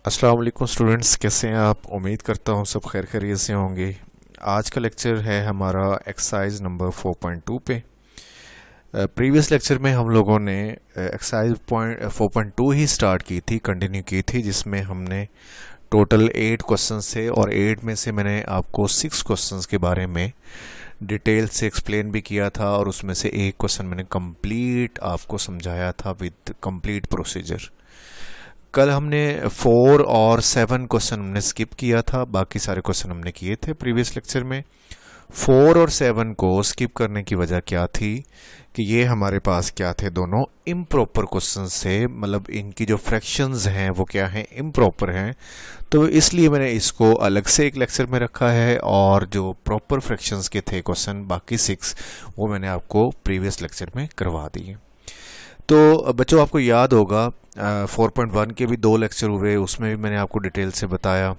अस्सलाम वालेकुम स्टूडेंट्स, कैसे हैं आप। उम्मीद करता हूँ सब खैर खैरियत से होंगे। आज का लेक्चर है हमारा एक्सरसाइज नंबर 4.2 पे। प्रीवियस लेक्चर में हम लोगों ने एक्सरसाइज 4.2 ही स्टार्ट की थी, कंटिन्यू की थी, जिसमें हमने टोटल 8 क्वेश्चंस थे और 8 में से मैंने आपको 6 क्वेश्चंस के बारे में डिटेल से एक्सप्लेन भी किया था और उसमें से एक क्वेश्चन मैंने कंप्लीट आपको समझाया था विद कंप्लीट प्रोसीजर। कल हमने 4 और 7 क्वेश्चन हमने स्किप किया था, बाकी सारे क्वेश्चन हमने किए थे प्रीवियस लेक्चर में। 4 और 7 को स्किप करने की वजह क्या थी कि ये हमारे पास क्या थे, दोनों इम्प्रॉपर क्वेश्चंस थे, मतलब इनकी जो फ्रैक्शंस हैं वो क्या हैं, इम्प्रॉपर हैं। तो इसलिए मैंने इसको अलग से एक लेक्चर में रखा है और जो प्रॉपर फ्रैक्शंस के थे क्वेश्चन बाकी 6 वो मैंने आपको प्रीवियस लेक्चर में करवा दिए। तो बच्चों आपको याद होगा 4.1 के भी 2 लेक्चर हुए, उसमें भी मैंने आपको डिटेल से बताया।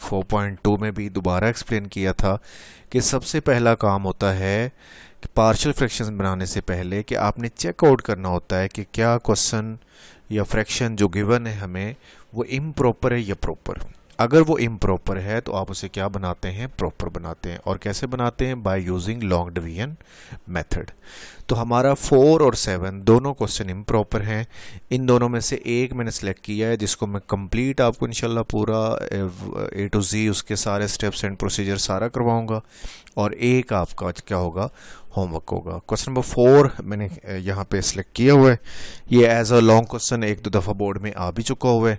4.2 में भी दोबारा एक्सप्लेन किया था कि सबसे पहला काम होता है कि पार्शियल फ्रैक्शंस बनाने से पहले कि आपने चेक आउट करना होता है कि क्या क्वेश्चन या फ्रैक्शन जो गिवन है हमें वो इम्प्रॉपर है या प्रॉपर। अगर वो इम्प्रॉपर है तो आप उसे क्या बनाते हैं, प्रॉपर बनाते हैं। और कैसे बनाते हैं, by using long division method. तो हमारा 4 और 7 दोनों क्वेश्चन इम्प्रॉपर हैं। इन दोनों में से एक मैंने सेलेक्ट किया है जिसको मैं कंप्लीट आपको इंशाल्लाह पूरा A to Z उसके सारे स्टेप्स एंड प्रोसीजर सारा करवाऊंगा और एक आपका क्या होगा, होमवर्क होगा। क्वेश्चन नंबर 4 मैंने यहाँ पे सिलेक्ट किया हुआ है। ये एज अ लॉन्ग क्वेश्चन 1-2 दफ़ा बोर्ड में आ भी चुका हुआ है।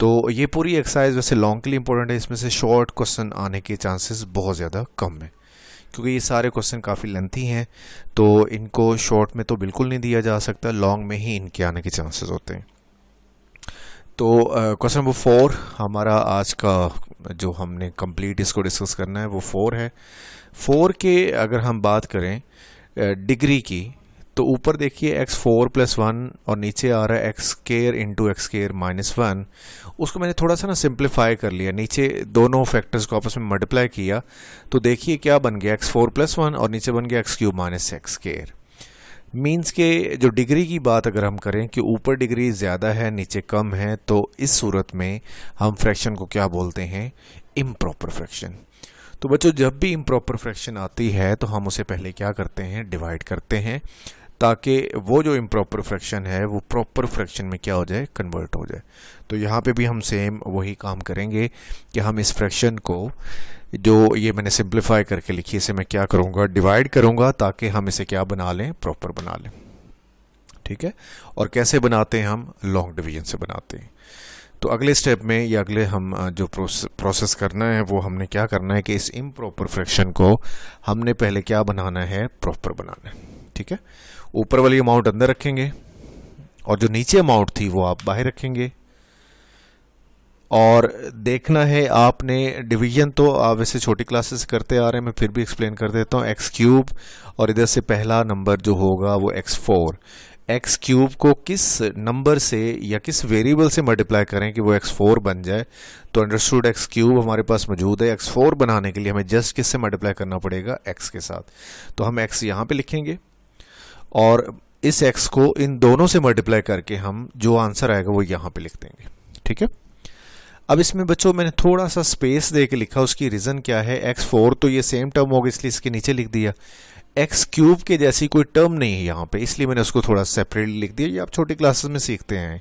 तो ये पूरी एक्सरसाइज वैसे लॉन्ग के लिए इंपॉर्टेंट है, इसमें से शॉर्ट क्वेश्चन आने के चांसेस बहुत ज़्यादा कम है क्योंकि ये सारे क्वेश्चन काफ़ी लेंथी हैं, तो इनको शॉर्ट में तो बिल्कुल नहीं दिया जा सकता, लॉन्ग में ही इनके आने के चांसेस होते हैं। तो क्वेश्चन नंबर 4 हमारा आज का जो हमने कंप्लीट इसको डिस्कस करना है वो 4 है। 4 के अगर हम बात करें डिग्री की, तो ऊपर देखिए x4+1 और नीचे आ रहा है x square into x square -1। उसको मैंने थोड़ा सा ना सिंप्लीफाई कर लिया, नीचे दोनों फैक्टर्स को आपस में मल्टीप्लाई किया तो देखिए क्या बन गया, x4+1 और नीचे बन गया x³ - एक्स स्क्वायर। मीन्स के जो डिग्री की बात अगर हम करें कि ऊपर डिग्री ज़्यादा है नीचे कम है, तो इस सूरत में हम फ्रैक्शन को क्या बोलते हैं, इम्प्रॉपर फ्रैक्शन। तो बच्चों जब भी इम्प्रॉपर फ्रैक्शन आती है तो हम उसे पहले क्या करते हैं, डिवाइड करते हैं, ताकि वो जो इम्प्रॉपर फ्रैक्शन है वो प्रॉपर फ्रैक्शन में क्या हो जाए, कन्वर्ट हो जाए। तो यहाँ पे भी हम सेम वही काम करेंगे कि हम इस फ्रैक्शन को जो ये मैंने सिंप्लीफाई करके लिखी इसे मैं क्या करूँगा, डिवाइड करूँगा ताकि हम इसे क्या बना लें, प्रॉपर बना लें। ठीक है। और कैसे बनाते हैं हम, लॉन्ग डिवीजन से बनाते हैं। तो अगले स्टेप में या अगले हम जो प्रोसेस करना है वो हमने क्या करना है कि इस इम्प्रॉपर फ्रैक्शन को हमने पहले क्या बनाना है, प्रॉपर बनाना है। ठीक है। ऊपर वाली अमाउंट अंदर रखेंगे और जो नीचे अमाउंट थी वो आप बाहर रखेंगे। और देखना है आपने डिवीजन तो आप वैसे छोटी क्लासेस करते आ रहे हैं, मैं फिर भी एक्सप्लेन कर देता हूँ। x³ और इधर से पहला नंबर जो होगा वो x4। x³ को किस नंबर से या किस वेरिएबल से मल्टीप्लाई करें कि वो x4 बन जाए। तो अंडरस्टूड x³ हमारे पास मौजूद है, x4 बनाने के लिए हमें जस्ट किससे मल्टीप्लाई करना पड़ेगा, x के साथ। तो हम x यहाँ पे लिखेंगे और इस x को इन दोनों से मल्टीप्लाई करके हम जो आंसर आएगा वो यहाँ पे लिख देंगे। ठीक है। अब इसमें बच्चों मैंने थोड़ा सा स्पेस दे के लिखा, उसकी रीज़न क्या है, x4 तो ये सेम टर्म होगा इसलिए इसके नीचे लिख दिया, x³ के जैसी कोई टर्म नहीं है यहाँ पे, इसलिए मैंने उसको थोड़ा सेपरेटली लिख दिया। ये आप छोटी क्लासेस में सीखते हैं।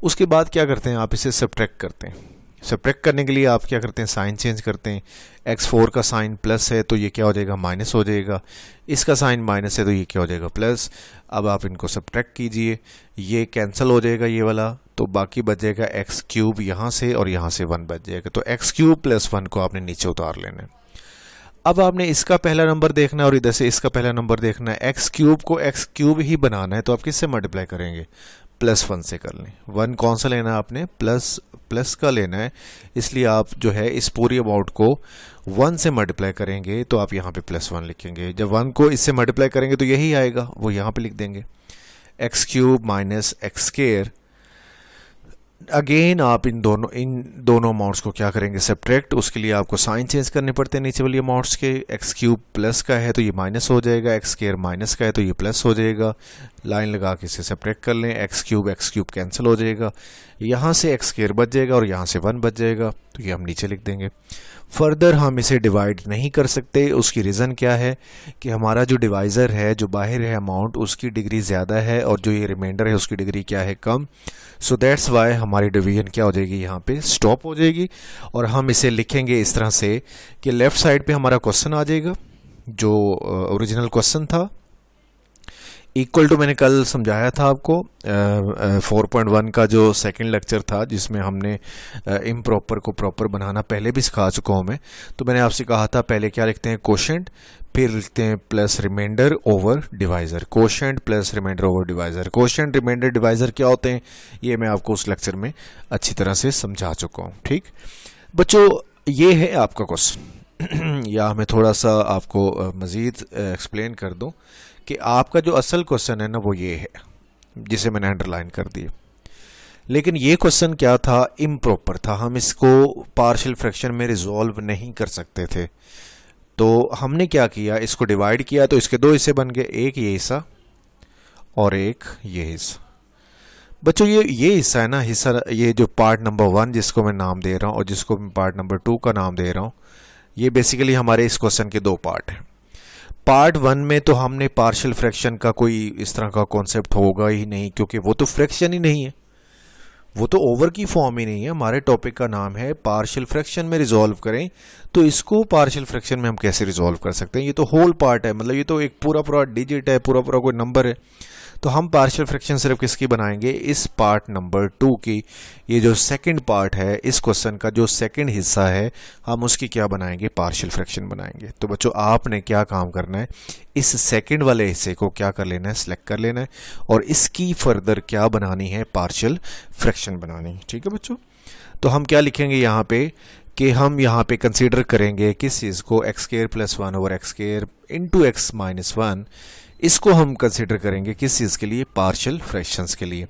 उसके बाद क्या करते हैं, आप इसे सब्ट्रैक्ट करते हैं। सब्ट्रैक्ट करने के लिए आप क्या करते हैं, साइन चेंज करते हैं। x4 का साइन प्लस है तो ये क्या हो जाएगा, माइनस हो जाएगा। इसका साइन माइनस है तो ये क्या हो जाएगा, प्लस। अब आप इनको सब्ट्रैक्ट कीजिए, ये कैंसिल हो जाएगा ये वाला, तो बाकी बचेगा x³ यहाँ से और यहाँ से 1 बच जाएगा। तो x³ + 1 को आपने नीचे उतार लेना है। अब आपने इसका पहला नंबर देखना है और इधर से इसका पहला नंबर देखना है। x³ को x³ ही बनाना है तो आप किससे मल्टीप्लाई करेंगे, +1 से कर लें। 1 कौन सा लेना है आपने, प्लस का लेना है, इसलिए आप जो है इस पूरी अमाउंट को 1 से मल्टीप्लाई करेंगे तो आप यहाँ पे +1 लिखेंगे। जब 1 को इससे मल्टीप्लाई करेंगे तो यही आएगा, वो यहाँ पे लिख देंगे x³ - एक्स स्क्वायर अगेन आप इन दोनों अमाउंट्स को क्या करेंगे, सब्ट्रैक्ट। उसके लिए आपको साइन चेंज करने पड़ते हैं नीचे वाली अमाउंट्स के। एक्स क्यूब प्लस का है तो ये माइनस हो जाएगा, एक्स स्क्वायर माइनस का है तो ये प्लस हो जाएगा। लाइन लगा के इसे सब्ट्रैक्ट कर लें, एक्स क्यूब कैंसिल हो जाएगा, यहाँ से एक्स स्क्वायर बच जाएगा और यहाँ से 1 बच जाएगा, तो ये हम नीचे लिख देंगे। फर्दर हम इसे डिवाइड नहीं कर सकते, उसकी रीज़न क्या है कि हमारा जो डिवाइज़र है, जो बाहर है अमाउंट, उसकी डिग्री ज़्यादा है और जो ये रिमाइंडर है उसकी डिग्री क्या है, कम। सो दैट्स वाई हमारी डिवीजन क्या हो जाएगी, यहाँ पे स्टॉप हो जाएगी। और हम इसे लिखेंगे इस तरह से कि लेफ़्ट साइड पे हमारा क्वेश्चन आ जाएगा जो ओरिजिनल क्वेश्चन था, इक्वल टू मैंने कल समझाया था आपको 4.1 का जो सेकंड लेक्चर था जिसमें हमने इम्प्रॉपर को प्रॉपर बनाना पहले भी सिखा चुका हूँ मैं। तो मैंने आपसे कहा था पहले क्या लिखते हैं, कोशेंट, फिर लिखते हैं plus remainder over divisor. Quotient plus remainder over divisor. Quotient, remainder, divisor क्या होते हैं ये मैं आपको उस लेक्चर में अच्छी तरह से समझा चुका हूँ। ठीक बच्चों, ये है आपका क्वेश्चन। या मैं थोड़ा सा आपको मज़ीद एक्सप्लेन कर दूँ कि आपका जो असल क्वेश्चन है ना वो ये है जिसे मैंने अंडरलाइन कर दिया। लेकिन ये क्वेश्चन क्या था, इम्प्रॉपर था, हम इसको पार्शियल फ्रैक्शन में रिजॉल्व नहीं कर सकते थे। तो हमने क्या किया, इसको डिवाइड किया तो इसके 2 हिस्से बन गए, एक ये हिस्सा और एक ये हिस्सा। बच्चों ये हिस्सा है ना, हिस्सा ये जो पार्ट नंबर 1 जिसको मैं नाम दे रहा हूँ और जिसको मैं पार्ट नंबर 2 का नाम दे रहा हूँ, ये बेसिकली हमारे इस क्वेश्चन के 2 पार्ट हैं। पार्ट 1 में तो हमने पार्शियल फ्रैक्शन का कोई इस तरह का कॉन्सेप्ट होगा ही नहीं, क्योंकि वो तो फ्रैक्शन ही नहीं है, वो तो ओवर की फॉर्म ही नहीं है। हमारे टॉपिक का नाम है पार्शियल फ्रैक्शन में रिजॉल्व करें, तो इसको पार्शियल फ्रैक्शन में हम कैसे रिजॉल्व कर सकते हैं, ये तो होल पार्ट है, मतलब ये तो एक पूरा डिजिट है, पूरा कोई नंबर है। तो हम पार्शियल फ्रैक्शन सिर्फ किसकी बनाएंगे, इस पार्ट नंबर 2 की, ये जो सेकंड पार्ट है इस क्वेश्चन का जो सेकंड हिस्सा है हम उसकी क्या बनाएंगे, पार्शियल फ्रैक्शन बनाएंगे। तो बच्चों आपने क्या काम करना है, इस सेकंड वाले हिस्से को क्या कर लेना है, सिलेक्ट कर लेना है और इसकी फर्दर क्या बनानी है, पार्शियल फ्रैक्शन बनानी है। ठीक है बच्चों, तो हम क्या लिखेंगे यहाँ पे कि हम यहाँ पे कंसीडर करेंगे किस चीज़ को, x square plus 1 over x square into x minus 1, इसको हम कंसीडर करेंगे किस चीज़ के लिए, पार्शियल फ्रैक्शंस के लिए।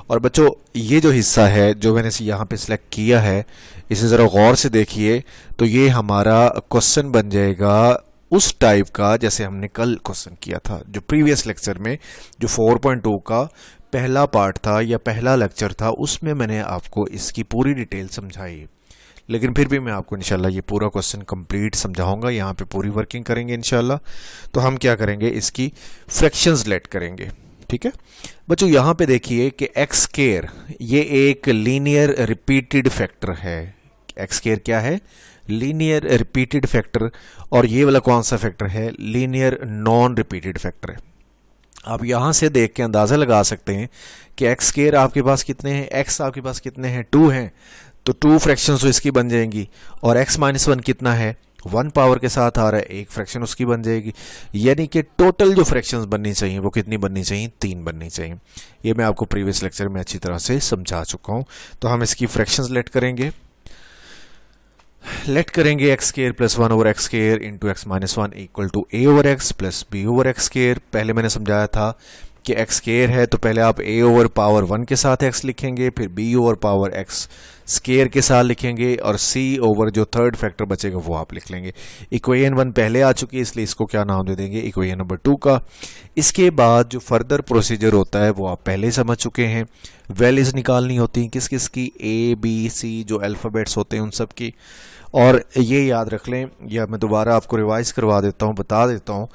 और बच्चों ये जो हिस्सा है जो मैंने यहाँ पे सिलेक्ट किया है, इसे ज़रा गौर से देखिए, तो ये हमारा क्वेश्चन बन जाएगा उस टाइप का जैसे हमने कल क्वेश्चन किया था, जो प्रीवियस लेक्चर में जो 4.2 का पहला पार्ट था या पहला लेक्चर था, उसमें मैंने आपको इसकी पूरी डिटेल समझाई। लेकिन फिर भी मैं आपको इंशाल्लाह ये पूरा क्वेश्चन कंप्लीट समझाऊंगा, यहाँ पे पूरी वर्किंग करेंगे इंशाल्लाह। तो हम क्या करेंगे, इसकी फ्रैक्शंस लेट करेंगे। ठीक है बच्चों, यहाँ पे देखिए कि एक्स स्क्वायर ये एक लीनियर रिपीटेड फैक्टर है। एक्स स्क्वायर क्या है, लीनियर रिपीटेड फैक्टर, और ये वाला कौन सा फैक्टर है, लीनियर नॉन रिपीटेड फैक्टर है। आप यहाँ से देख के अंदाज़ा लगा सकते हैं कि एक्स स्क्वायर आपके पास कितने हैं, एक्स आपके पास कितने हैं, 2 हैं, तो 2 फ्रैक्शंस तो इसकी बन जाएंगी। और x माइनस 1 कितना है, 1 पावर के साथ आ रहा है, एक फ्रैक्शन उसकी बन जाएगी। यानी कि टोटल जो फ्रैक्शंस बननी चाहिए वो कितनी बननी चाहिए, 3 बननी चाहिए। ये मैं आपको प्रीवियस लेक्चर में अच्छी तरह से समझा चुका हूँ। तो हम इसकी फ्रैक्शंस लेट करेंगे x square plus 1 over x square into x minus 1 equal to A over x plus B over x square. पहले मैंने समझाया था कि एक्स स्क्वायर है तो पहले आप a ओवर पावर 1 के साथ x लिखेंगे, फिर b over power x square के साथ लिखेंगे और c ओवर जो थर्ड फैक्टर बचेगा वो आप लिख लेंगे। इक्वेशन 1 पहले आ चुकी है इसलिए इसको क्या नाम दे देंगे, इक्वेशन नंबर 2 का। इसके बाद जो फर्दर प्रोसीजर होता है वो आप पहले ही समझ चुके हैं। वैल्यूज निकालनी होती हैं किस किस की, a b c जो अल्फ़ाबेट्स होते हैं उन सब की। और ये याद रख लें, या मैं दोबारा आपको रिवाइज करवा देता हूँ, बता देता हूँ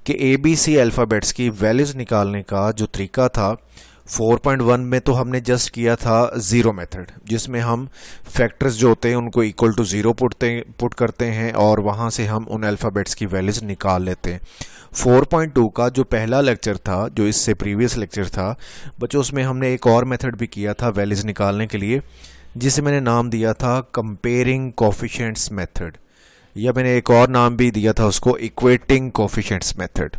कि ABC अल्फ़ाबेट्स की वैल्यूज़ निकालने का जो तरीका था 4.1 में तो हमने जस्ट किया था ज़ीरो मेथड, जिसमें हम फैक्टर्स जो होते हैं उनको इक्वल टू ज़ीरो पुट करते हैं और वहाँ से हम उन अल्फ़ाबेट्स की वैल्यूज़ निकाल लेते हैं। 4.2 का जो पहला लेक्चर था, जो इससे प्रीवियस लेक्चर था बच्चों, उसमें हमने एक और मेथड भी किया था वैल्यूज़ निकालने के लिए, जिसे मैंने नाम दिया था कंपेयरिंग कोफिशिएंट्स मेथड, या मैंने एक और नाम भी दिया था उसको इक्वेटिंग कोफिशिएंट्स मेथड।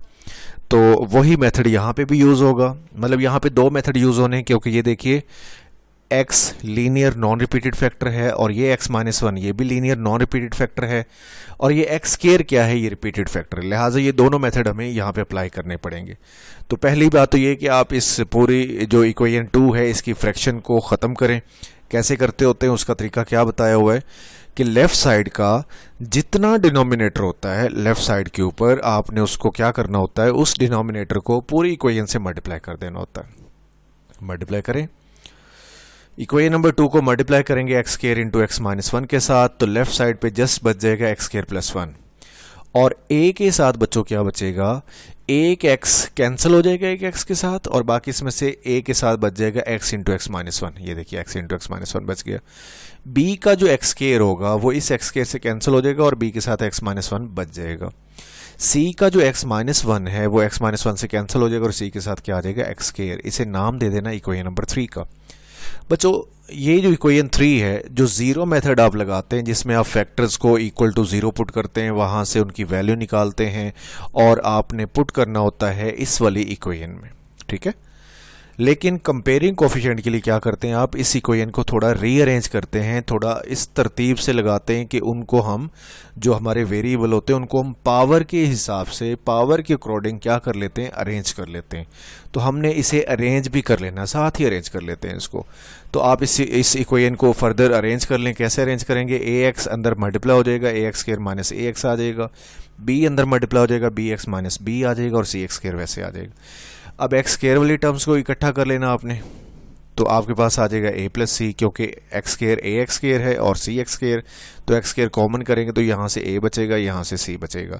तो वही मेथड यहाँ पे भी यूज़ होगा, मतलब यहाँ पे 2 मेथड यूज़ होने, क्योंकि ये देखिए x linear non repeated factor है और ये x माइनस 1 ये भी लीनियर नॉन रिपीटेड फैक्टर है, और ये x स्क्वायर क्या है, ये रिपीटेड फैक्टर है। लिहाजा ये दोनों मेथड हमें यहाँ पे अप्लाई करने पड़ेंगे। तो पहली बात तो ये कि आप इस पूरी जो इक्वेशन 2 है इसकी फ्रैक्शन को ख़त्म करें, कैसे करते होते हैं उसका तरीका क्या बताया हुआ है कि लेफ़्ट साइड का जितना डिनोमिनेटर होता है लेफ़्ट साइड के ऊपर, आपने उसको क्या करना होता है, उस डिनोमिनेटर को पूरी इक्वेशन से मल्टीप्लाई कर देना होता है। मल्टीप्लाई करें, इक्वेशन नंबर 2 को मल्टीप्लाई करेंगे x square into x minus 1 के साथ, तो लेफ्ट साइड पे जस्ट बच जाएगा एक्स स्क्वायर प्लस 1, और ए के साथ बच्चों क्या बचेगा, एक एक्स कैंसिल हो जाएगा एक एक्स के साथ, और बाकी इसमें से ए के साथ बच जाएगा एक्स इंटू एक्स माइनस 1। ये देखिए एक्स इंटू एक्स माइनस 1 बच गया। बी का जो एक्स स्क्वायर होगा वो इस एक्स स्क्वायर से कैंसिल हो जाएगा और बी के साथ एक्स माइनस 1 बच जाएगा। सी का जो एक्स माइनस 1 है वो एक्स माइनस 1 से कैंसिल हो जाएगा और सी के साथ क्या आ जाएगा, एक्स स्क्वायर। इसे नाम दे देना इक्वेशन नंबर 3 का। बच्चों ये जो इक्वेशन 3 है, जो ज़ीरो मेथड आप लगाते हैं जिसमें आप फैक्टर्स को इक्वल टू ज़ीरो पुट करते हैं, वहाँ से उनकी वैल्यू निकालते हैं और आपने पुट करना होता है इस वाली इक्वेशन में, ठीक है। लेकिन कंपेयरिंग कोफिशिएंट के लिए क्या करते हैं, आप इस इक्वेशन को थोड़ा रीअरेंज करते हैं, थोड़ा इस तरतीब से लगाते हैं कि उनको हम जो हमारे वेरिएबल होते हैं उनको हम पावर के हिसाब से, पावर के अकॉर्डिंग क्या कर लेते हैं, अरेंज कर लेते हैं। तो हमने इसे अरेंज भी कर लेना, साथ ही अरेंज कर लेते हैं इसको। तो आप इस इक्वेशन को फर्दर अरेंज कर लें। कैसे अरेंज करेंगे, ए एक्स अंदर मल्टीप्लाई हो जाएगा, ए एक्स स्क्वायर माइनस ए एक्स आ जाएगा, बी अंदर मल्टीप्लाई हो जाएगा, बी एक्स माइनस बी आ जाएगा, और सी एक्स स्क्वायर वैसे आ जाएगा। अब एक्स स्क्वायर वाली टर्म्स को इकट्ठा कर लेना आपने, तो आपके पास आ जाएगा ए प्लस सी, क्योंकि एक्स स्क्वायर ए एक्स स्क्वायर है और सी एक्स स्क्वायर, तो एक्स स्क्वायर कॉमन करेंगे तो यहाँ से ए बचेगा, यहाँ से सी बचेगा।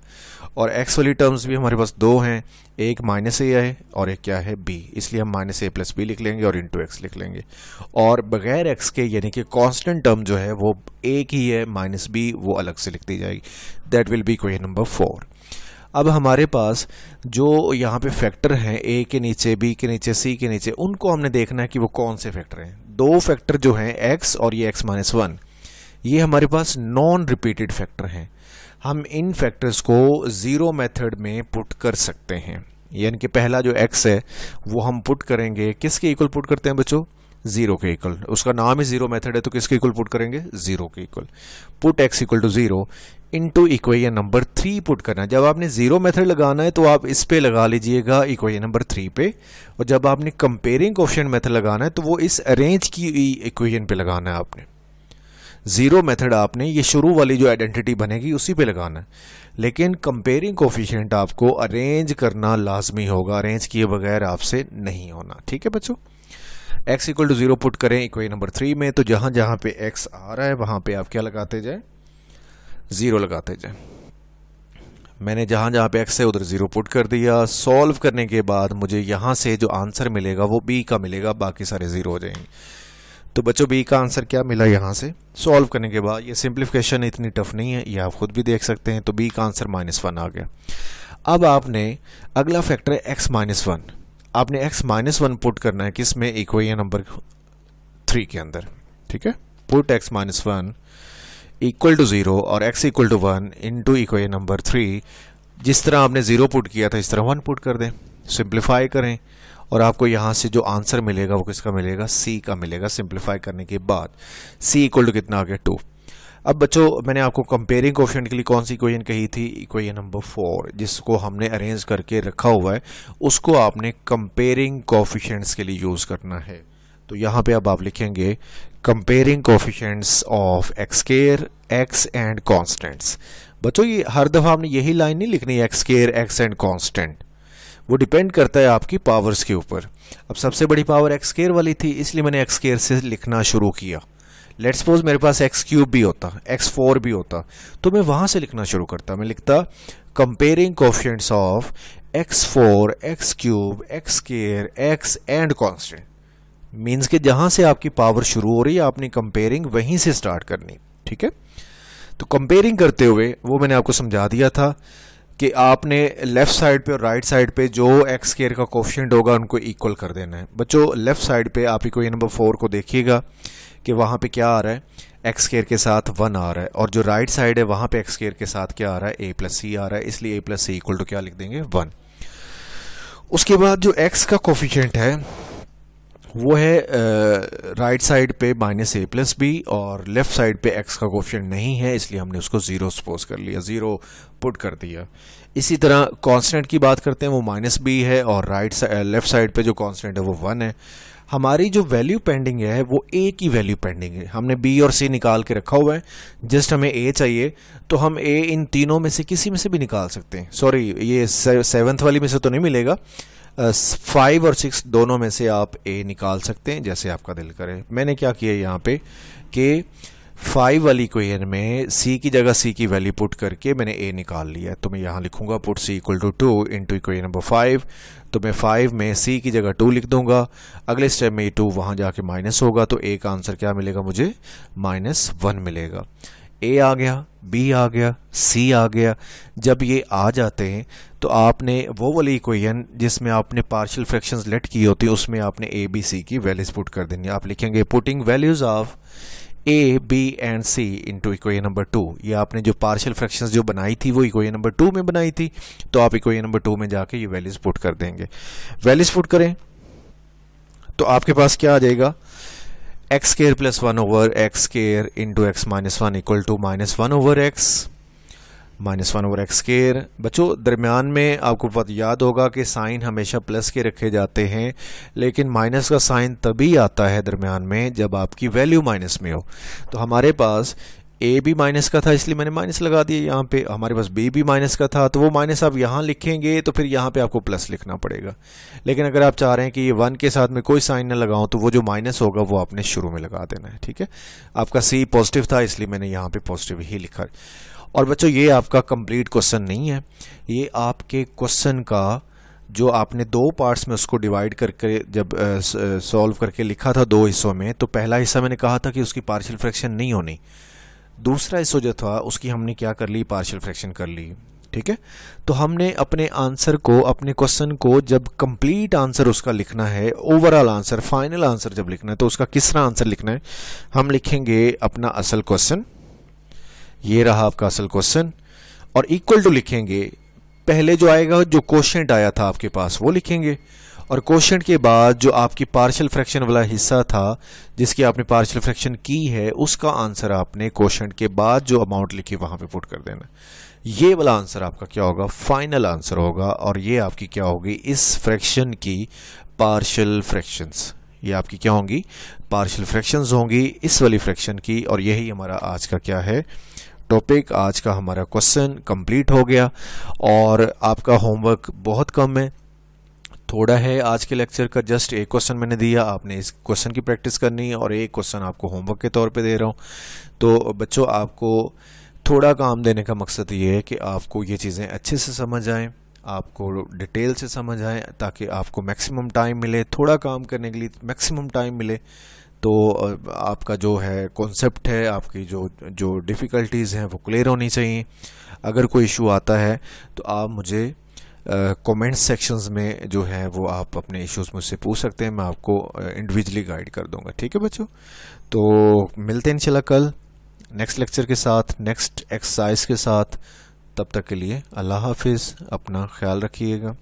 और एक्स वाली टर्म्स भी हमारे पास दो हैं, एक माइनस ए है और एक क्या है, बी, इसलिए हम माइनस ए प्लस बी लिख लेंगे और इंटू एक्स लिख लेंगे। और बगैर एक्स के यानी कि कांस्टेंट टर्म जो है वो एक ही है, माइनस बी, वो अलग से लिख दी जाएगी। That will be equation number 4। अब हमारे पास जो यहाँ पे फैक्टर हैं, ए के नीचे, बी के नीचे, सी के नीचे, उनको हमने देखना है कि वो कौन से फैक्टर हैं। दो फैक्टर जो हैं एक्स और ये एक्स माइनस 1, ये हमारे पास नॉन रिपीटेड फैक्टर हैं। हम इन फैक्टर्स को ज़ीरो मेथड में पुट कर सकते हैं, यानी कि पहला जो एक्स है वो हम पुट करेंगे, किसके इक्वल पुट करते हैं बच्चों, ज़ीरो के इक्वल। उसका नाम ही ज़ीरो मेथड है, तो किसके इक्वल पुट करेंगे, ज़ीरो के इक्वल। Put x equal to zero into equation number 3 put करना है। जब आपने ज़ीरो मेथड लगाना है तो आप इस पे लगा लीजिएगा इक्वेशन नंबर 3 पे, और जब आपने कंपेयरिंग कोफिशिएंट मेथड लगाना है तो वो इस अरेंज की इक्वेशन पे लगाना है आपने। ज़ीरो मेथड आपने ये शुरू वाली जो आइडेंटिटी बनेगी उसी पे लगाना है, लेकिन कंपेयरिंग कोफिशिएंट आपको अरेंज करना लाजमी होगा, अरेंज किए बगैर आपसे नहीं होना, ठीक है बच्चों। x इक्वल टू 0 पुट करें इक्वेशन नंबर 3 में, तो जहां जहां पे x आ रहा है वहां पे आप क्या लगाते जाए, 0 लगाते जाए। मैंने जहां जहां पे x है उधर 0 पुट कर दिया। सॉल्व करने के बाद मुझे यहां से जो आंसर मिलेगा वो b का मिलेगा, बाकी सारे 0 हो जाएंगे। तो बच्चों b का आंसर क्या मिला यहाँ से सॉल्व करने के बाद, ये सिंप्लीफिकेशन इतनी टफ नहीं है, ये आप खुद भी देख सकते हैं। तो b का आंसर -1 आ गया। अब आपने अगला फैक्टर है x -1, आपने x -1 पुट करना है किसमें, इक्वेशन नंबर 3 के अंदर, ठीक है। पुट x -1 इक्वल टू 0 और x equal to 1 into equation number 3। जिस तरह आपने 0 पुट किया था इस तरह 1 पुट कर दें, सिंप्लीफाई करें, और आपको यहाँ से जो आंसर मिलेगा वो किसका मिलेगा, c का मिलेगा। सिंप्लीफाई करने के बाद c इक्वल टू कितना आ गया, 2। अब बच्चों मैंने आपको कंपेयरिंग कोफिशिएंट के लिए कौन सी इक्वेशन कही थी, इक्वेशन नंबर 4, जिसको हमने अरेंज करके रखा हुआ है, उसको आपने कंपेयरिंग कोफिशिएंट्स के लिए यूज़ करना है। तो यहाँ पे अब आप लिखेंगे comparing coefficients of x square, x and constants. बच्चों ये हर दफ़ा आपने यही लाइन नहीं लिखनी है, x square, x and constant, वो डिपेंड करता है आपकी पावर्स के ऊपर। अब सबसे बड़ी पावर एक्स स्क्वायर वाली थी, इसलिए मैंने एक्स स्क्वायर से लिखना शुरू किया। लेट सपोज मेरे पास एक्स क्यूब भी होता, x4 भी होता, तो मैं वहाँ से लिखना शुरू करता। मैं लिखता comparing coefficients of x4, x cube, x square, x and constant. Means कि जहाँ से आपकी पावर शुरू हो रही है आपने कंपेयरिंग वहीं से स्टार्ट करनी, ठीक है। तो कंपेयरिंग करते हुए वो मैंने आपको समझा दिया था कि आपने लेफ्ट साइड पे और राइट साइड पे जो एक्स स्क्वायर का कोफिशिएंट होगा उनको इक्वल कर देना है। बच्चों लेफ्ट साइड पे आप इक्वेशन नंबर 4 को देखिएगा कि वहाँ पे क्या आ रहा है, एक्स स्क्वायर के साथ 1 आ रहा है, और जो राइट साइड है वहाँ पे एक्स स्क्वायर के साथ क्या आ रहा है, a प्लस सी आ रहा है, इसलिए a plus C equal to क्या लिख देंगे, 1। उसके बाद जो x का कोफिशिएंट है वो है राइट साइड पे -a प्लस बी, और लेफ्ट साइड पे x का कोफिशिएंट नहीं है, इसलिए हमने उसको 0 सपोज कर लिया, 0 पुट कर दिया। इसी तरह कांस्टेंट की बात करते हैं, वो -b है, और लेफ्ट साइड पे जो कांस्टेंट है वो 1 है। हमारी जो वैल्यू पेंडिंग है वो ए की वैल्यू पेंडिंग है। हमने बी और सी निकाल के रखा हुआ है, जस्ट हमें ए चाहिए, तो हम ए इन तीनों में से किसी में से भी निकाल सकते हैं। सॉरी, ये सेवन्थ वाली में से तो नहीं मिलेगा, 5 और 6 दोनों में से आप ए निकाल सकते हैं, जैसे आपका दिल करे। मैंने क्या किया यहाँ पे कि 5 वाली इक्वेशन में सी की जगह सी की वैल्यू पुट करके मैंने ए निकाल लिया है। तो मैं यहाँ लिखूंगा put C equal to 2 into equation number 5। तो मैं 5 में सी की जगह 2 लिख दूंगा। अगले स्टेप में ये 2 वहाँ जाके माइनस होगा, तो ए का आंसर क्या मिलेगा मुझे? -1 मिलेगा। ए आ गया, बी आ गया, सी आ गया। जब ये आ जाते हैं तो आपने वो वाली इक्वेशन जिसमें आपने पार्शियल फ्रैक्शंस लेट की होती है उसमें आपने ए बी सी की वैल्यूज पुट कर देनी है। आप लिखेंगे putting values of A B and C into equation number 2। ये आपने जो पार्शियल फ्रैक्शंस जो बनाई थी वो इक्वेशन नंबर 2 में बनाई थी, तो आप इक्वेशन नंबर 2 में जाके ये वैल्यूज पुट कर देंगे। वैल्यूज पुट करें तो आपके पास क्या आ जाएगा? X square plus 1 over x square into x minus 1 equal to -1 over x, -1 over x square. बच्चों दरमियान में आपको पता याद होगा कि साइन हमेशा प्लस के रखे जाते हैं, लेकिन माइनस का साइन तभी आता है दरमियान में जब आपकी वैल्यू माइनस में हो। तो हमारे पास ए भी माइनस का था इसलिए मैंने माइनस लगा दिया यहाँ पे, हमारे पास बी भी माइनस का था तो वो माइनस आप यहाँ लिखेंगे तो फिर यहाँ पे आपको प्लस लिखना पड़ेगा। लेकिन अगर आप चाह रहे हैं कि ये 1 के साथ में कोई साइन ना लगाऊं तो वो जो माइनस होगा वो आपने शुरू में लगा देना है, ठीक है। आपका सी पॉजिटिव था इसलिए मैंने यहाँ पे पॉजिटिव ही लिखा। और बच्चों ये आपका कंप्लीट क्वेश्चन नहीं है, ये आपके क्वेश्चन का जो आपने 2 पार्ट्स में उसको डिवाइड करके जब सॉल्व करके लिखा था 2 हिस्सों में, तो पहला हिस्सा मैंने कहा था कि उसकी पार्शियल फ्रैक्शन नहीं होनी, दूसरा हिस्सा जो था उसकी हमने क्या कर ली? पार्शियल फ्रैक्शन कर ली, ठीक है। तो हमने अपने आंसर को, अपने क्वेश्चन को जब कंप्लीट आंसर उसका लिखना है, ओवरऑल आंसर, फाइनल आंसर जब लिखना है तो उसका किस तरह आंसर लिखना है? हम लिखेंगे अपना असल क्वेश्चन, ये रहा आपका असल क्वेश्चन, और इक्वल टू लिखेंगे, पहले जो आएगा जो क्वोशिएंट आया था आपके पास वो लिखेंगे, और क्वोशिएंट के बाद जो आपकी पार्शियल फ्रैक्शन वाला हिस्सा था जिसकी आपने पार्शियल फ्रैक्शन की है उसका आंसर आपने क्वोशिएंट के बाद जो अमाउंट लिखी वहां पे पुट कर देना। ये वाला आंसर आपका क्या होगा? फाइनल आंसर होगा, और ये आपकी क्या होगी? इस फ्रैक्शन की पार्शियल फ्रैक्शंस, ये आपकी क्या होंगी? पार्शियल फ्रैक्शंस होंगी इस वाली फ्रैक्शन की। और यही हमारा आज का क्या है? टॉपिक। आज का हमारा क्वेश्चन कंप्लीट हो गया, और आपका होमवर्क बहुत कम है, थोड़ा है आज के लेक्चर का। जस्ट एक क्वेश्चन मैंने दिया, आपने इस क्वेश्चन की प्रैक्टिस करनी है, और एक क्वेश्चन आपको होमवर्क के तौर पे दे रहा हूँ। तो बच्चों आपको थोड़ा काम देने का मकसद ये है कि आपको ये चीज़ें अच्छे से समझ आएँ, आपको डिटेल से समझ आए, ताकि आपको मैक्सिमम टाइम मिले, थोड़ा काम करने के लिए मैक्सिमम टाइम मिले। तो आपका जो है कॉन्सेप्ट है, आपकी जो डिफ़िकल्टीज़ हैं वो क्लियर होनी चाहिए। अगर कोई इशू आता है तो आप मुझे कमेंट सेक्शंस में जो है वो आप अपने इश्यूज़ मुझसे पूछ सकते हैं, मैं आपको इंडिविजुअली गाइड कर दूंगा, ठीक है बच्चों। तो मिलते हैं इंशाल्लाह कल नेक्स्ट लेक्चर के साथ, नेक्स्ट एक्सरसाइज के साथ। तब तक के लिए अल्लाह हाफिज़, अपना ख्याल रखिएगा।